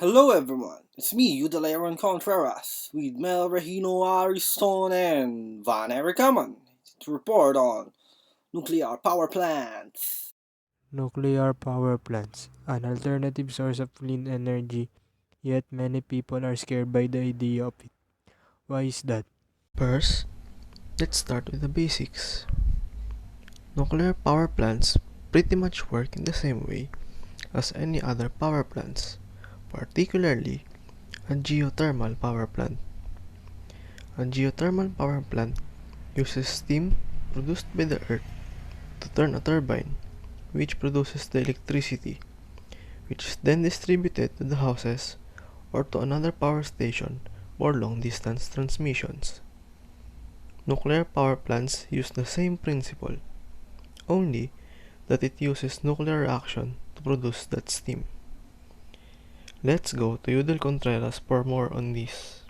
Hello everyone, it's me, Udalaran Contreras, with Mel Regino Ariston and Van Ericaman to report on nuclear power plants. Nuclear power plants, an alternative source of clean energy, yet many people are scared by the idea of it. Why is that? First, let's start with the basics. Nuclear power plants pretty much work in the same way as any other power plants, particularly a geothermal power plant. A geothermal power plant uses steam produced by the earth to turn a turbine, which produces the electricity, which is then distributed to the houses or to another power station for long distance transmissions. Nuclear power plants use the same principle, only that it uses nuclear reaction to produce that steam. Let's go to Yudel Contreras for more on this.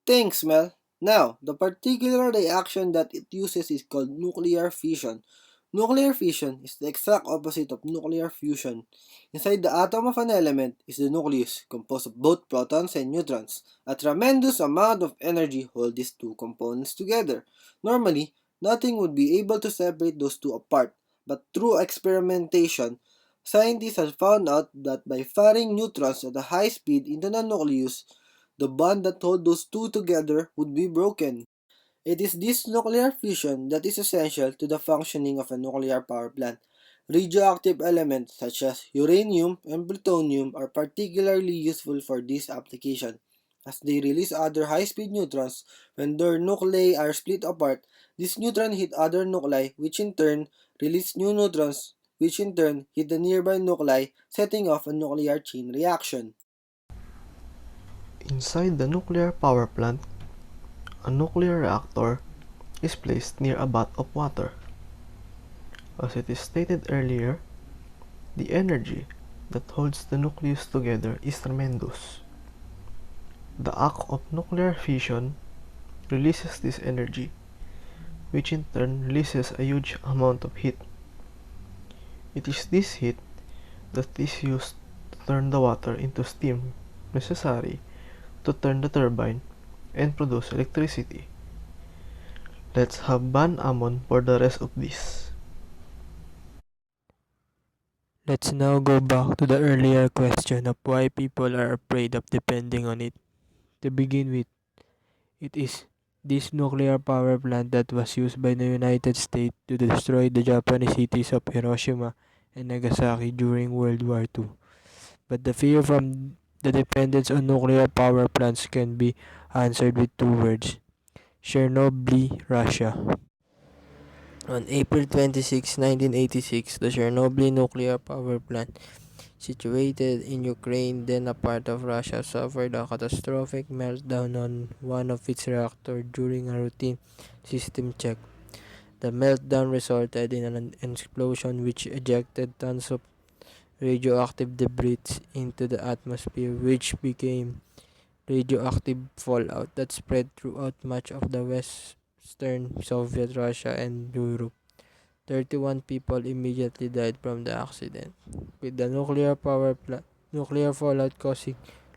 Thanks, Mel. Now, the particular reaction that it uses is called nuclear fission. Nuclear fission is the exact opposite of nuclear fusion. Inside the atom of an element is the nucleus, composed of both protons and neutrons. A tremendous amount of energy holds these two components together. Normally, nothing would be able to separate those two apart, but through experimentation, scientists have found out that by firing neutrons at a high speed into the nucleus, the bond that holds those two together would be broken. It is this nuclear fusion that is essential to the functioning of a nuclear power plant. Radioactive elements such as uranium and plutonium are particularly useful for this application, as they release other high-speed neutrons when their nuclei are split apart. These neutrons hit other nuclei, which in turn release new neutrons, which in turn hit the nearby nuclei, setting off a nuclear chain reaction. Inside the nuclear power plant, a nuclear reactor is placed near a bath of water. As it is stated earlier, the energy that holds the nucleus together is tremendous. The act of nuclear fission releases this energy, which in turn releases a huge amount of heat. It is this heat that is used to turn the water into steam necessary to turn the turbine and produce electricity. Let's have Ban Amon for the rest of this. Let's now go back to the earlier question of why people are afraid of depending on it. To begin with, it is this nuclear power plant that was used by the United States to destroy the Japanese cities of Hiroshima and Nagasaki during World War II. But the fear from the dependence on nuclear power plants can be answered with two words: Chernobyl, Russia. On April 26, 1986, the Chernobyl nuclear power plant, situated in Ukraine, then a part of Russia, suffered a catastrophic meltdown on one of its reactors during a routine system check. The meltdown resulted in an explosion which ejected tons of radioactive debris into the atmosphere, which became radioactive fallout that spread throughout much of the Western Soviet Russia and Europe. 31 people immediately died from the accident, with the nuclear fallout causing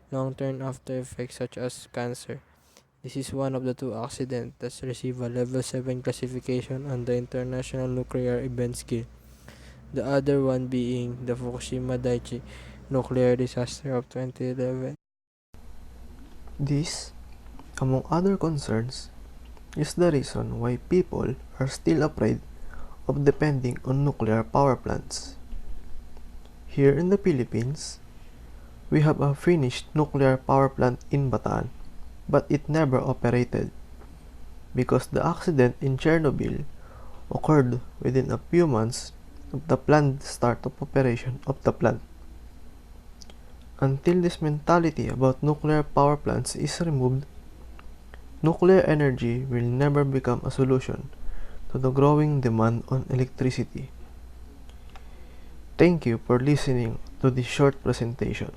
long-term after effects such as cancer. This is one of the two accidents that receive a Level 7 classification on the International Nuclear Event Scale, the other one being the Fukushima Daiichi nuclear disaster of 2011. This, among other concerns, is the reason why people are still afraid of depending on nuclear power plants. Here in the Philippines, we have a finished nuclear power plant in Bataan, but it never operated because the accident in Chernobyl occurred within a few months of the planned start of operation of the plant. Until this mentality about nuclear power plants is removed, nuclear energy will never become a solution to the growing demand on electricity. Thank you for listening to this short presentation.